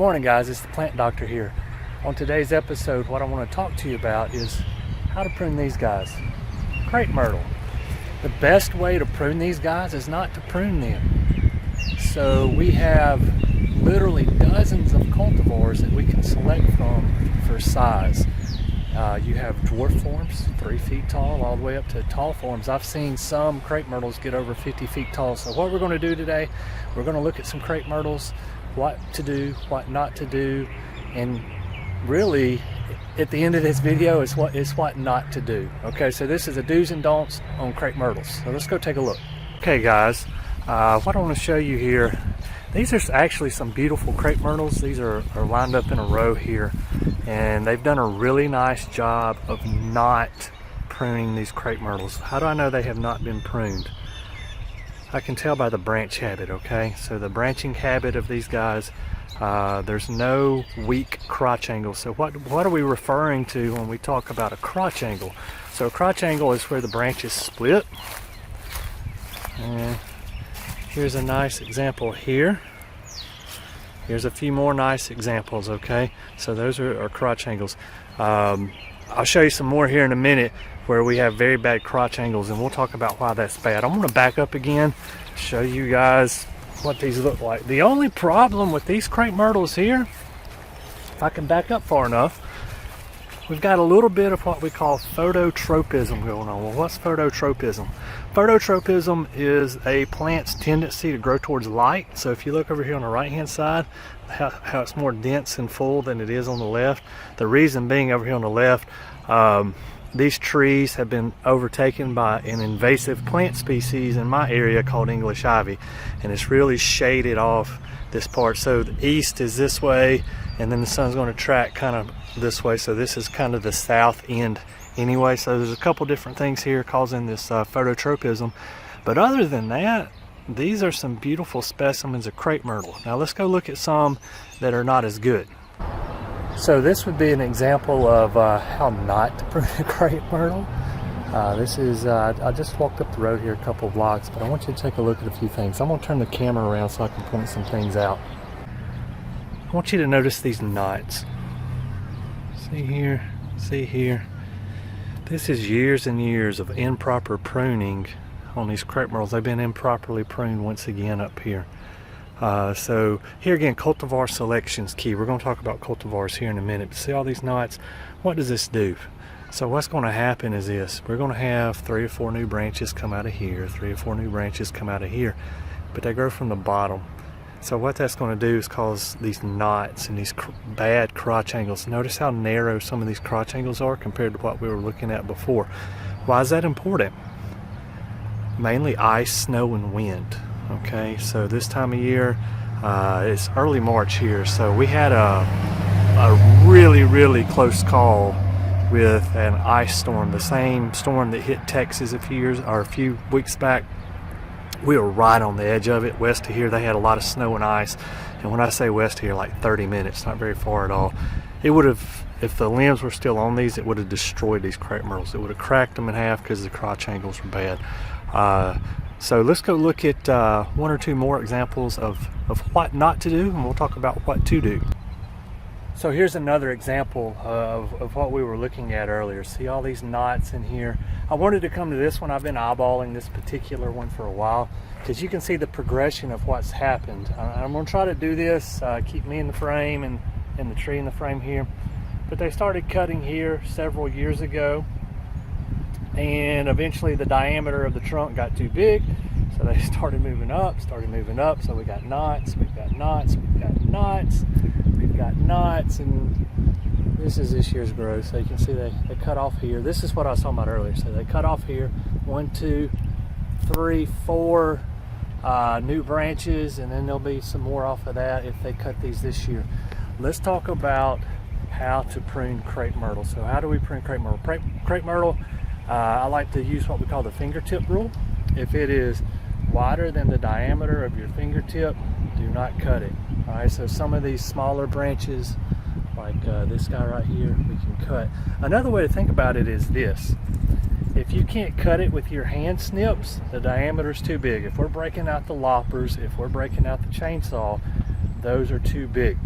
morning, guys. It's the Plant Doctor here. On today's episode, what I want to talk to you about is how to prune these guys. Crape myrtle. The best way to prune these guys is not to prune them. So we have literally dozens of cultivars that we can select from for size. You have dwarf forms, 3 feet tall, all the way up to tall forms. I've seen some crepe myrtles get over 50 feet tall. So what we're going to do today, we're going to look at some crepe myrtles, what to do, what not to do, and really at the end of this video is what not to do. Okay, so this is a do's and don'ts on crepe myrtles. So let's go take a look. Okay guys, what I want to show you here, these are actually some beautiful crepe myrtles. These are lined up in a row here, and they've done a really nice job of not pruning these crepe myrtles. How do I know they have not been pruned? I can tell by the branch habit, okay? So the branching habit of these guys, there's no weak crotch angle. So what are we referring to when we talk about a crotch angle? So a crotch angle is where the branches split. And here's a nice example here. Here's a few more nice examples, okay? So those are crotch angles. I'll show you some more here in a minute where we have very bad crotch angles, and we'll talk about why that's bad. I'm going to back up again, show you guys what these look like. The only problem with these crepe myrtles here, if I can back up far enough, we've got a little bit of what we call phototropism going on. Well, what's phototropism? Phototropism is a plant's tendency to grow towards light. So if you look over here on the right hand side, how it's more dense and full than it is on the left. The reason being, over here on the left, these trees have been overtaken by an invasive plant species in my area called English ivy, and it's really shaded off this part. So the east is this way, and then the sun's going to track kind of this way. So this is kind of the south end anyway. So there's a couple different things here causing this phototropism, but other than that, these are some beautiful specimens of crepe myrtle. Now let's go look at some that are not as good. So this would be an example of how not to prune a crepe myrtle. This is, I just walked up the road here a couple of blocks, but I want you to take a look at a few things. I'm going to turn the camera around so I can point some things out. I want you to notice these knots. See here, see here. This is years and years of improper pruning on these crepe myrtles. They've been improperly pruned once again up here. So here again, cultivar selection is key. We're going to talk about cultivars here in a minute. But see all these knots? What does this do? So what's going to happen is this. We're going to have 3 or 4 new branches come out of here, 3 or 4 new branches come out of here, but they grow from the bottom. So what that's going to do is cause these knots and these bad crotch angles. Notice how narrow some of these crotch angles are compared to what we were looking at before. Why is that important? Mainly ice, snow, and wind. Okay, so this time of year, it's early March here, so we had a really close call with an ice storm, the same storm that hit Texas a few weeks back. We were right on the edge of it. West of here, they had a lot of snow and ice, and when I say west of here, like 30 minutes, not very far at all. It would have, if the limbs were still on these, it would have destroyed these crepe myrtles. It would have cracked them in half because the crotch angles were bad. So let's go look at 1 or 2 more examples of what not to do, and we'll talk about what to do. So here's another example of what we were looking at earlier. See all these knots in here? I wanted to come to this one. I've been eyeballing this particular one for a while because you can see the progression of what's happened. I'm going to try to do this, keep me in the frame and the tree in the frame here. But they started cutting here several years ago, and eventually the diameter of the trunk got too big, so they started moving up. So we got knots, we've got knots, we've got knots, we've got knots, and this is this year's growth. So you can see they cut off here. This is what I was talking about earlier. So they cut off here, 1, 2, 3, 4 new branches, and then there'll be some more off of that if they cut these this year. Let's talk about how to prune crepe myrtle. So how do we prune crepe myrtle? Crepe myrtle, I like to use what we call the fingertip rule. If it is wider than the diameter of your fingertip, do not cut it. All right, so some of these smaller branches, like this guy right here, we can cut. Another way to think about it is this. If you can't cut it with your hand snips, the diameter's too big. If we're breaking out the loppers, if we're breaking out the chainsaw, those are too big.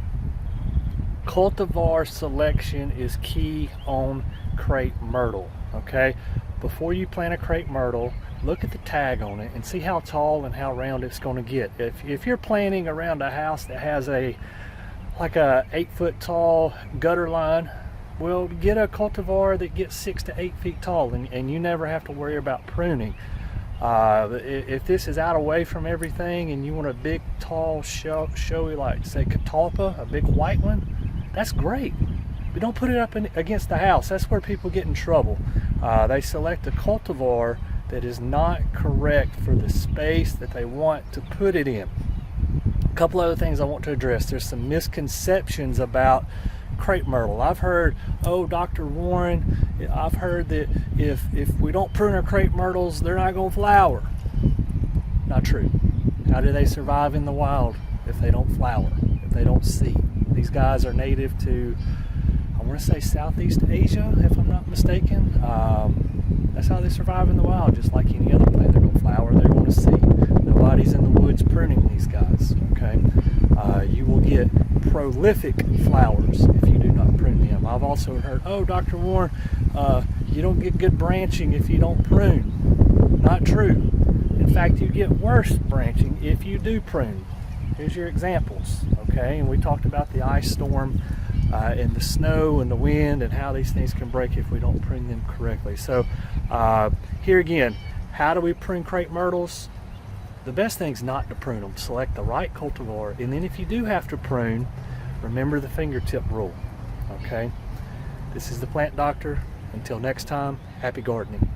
Cultivar selection is key on crepe myrtle, okay? Before you plant a crepe myrtle, look at the tag on it and see how tall and how round it's going to get. If you're planting around a house that has like a 8-foot tall gutter line, well, get a cultivar that gets 6 to 8 feet tall, and you never have to worry about pruning. If this is out away from everything and you want a big, tall, showy, like say catalpa, a big white one, that's great. But don't put it up against the house. That's where people get in trouble. They select a cultivar that is not correct for the space that they want to put it in. A couple other things I want to address. There's some misconceptions about crepe myrtle. I've heard, oh, Dr. Warren, I've heard that if we don't prune our crepe myrtles, they're not going to flower. Not true. How do they survive in the wild if they don't flower, if they don't seed? These guys are native to, I want to say Southeast Asia, if I'm not mistaken. That's how they survive in the wild, just like any other plant. They're going to flower, they're going to seed. Nobody's in the woods pruning these guys, okay? You will get prolific flowers if you do not prune them. I've also heard, oh, Dr. Warren, you don't get good branching if you don't prune. Not true. In fact, you get worse branching if you do prune. Here's your examples, okay? And we talked about the ice storm and the snow and the wind and how these things can break if we don't prune them correctly. So here again, how do we prune crepe myrtles? The best thing is not to prune them. Select the right cultivar, and then if you do have to prune, remember the fingertip rule, okay? This is the Plant Doctor. Until next time, happy gardening.